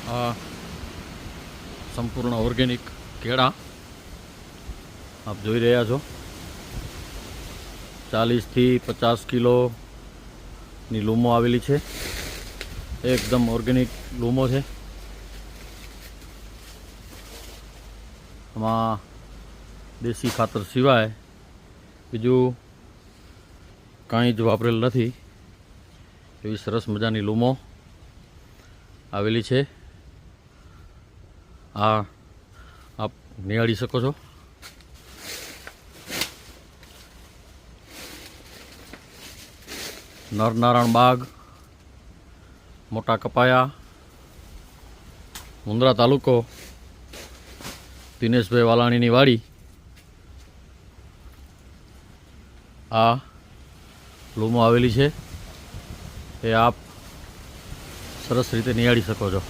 આ સંપૂર્ણ ઓર્ગેનિક કેળા આપ જોઈ રહ્યા છો. 40 થી 50 કિલોની લૂમો આવેલી છે. એકદમ ઓર્ગેનિક લૂમો છે. આમાં દેશી ખાતર સિવાય બીજું કાંઈ જ વાપરેલ નથી. એવી સરસ મજાની લૂમો આવેલી છે. આ આપ નિહાળી શકો છો. નરનારાયણ બાગ, મોટા કપાયા, મુન્દ્રા તાલુકો, દિનેશભાઈ વાલાણીની વાડી. આ લૂમો આવેલી છે એ આપ સરસ રીતે નિહાળી શકો છો.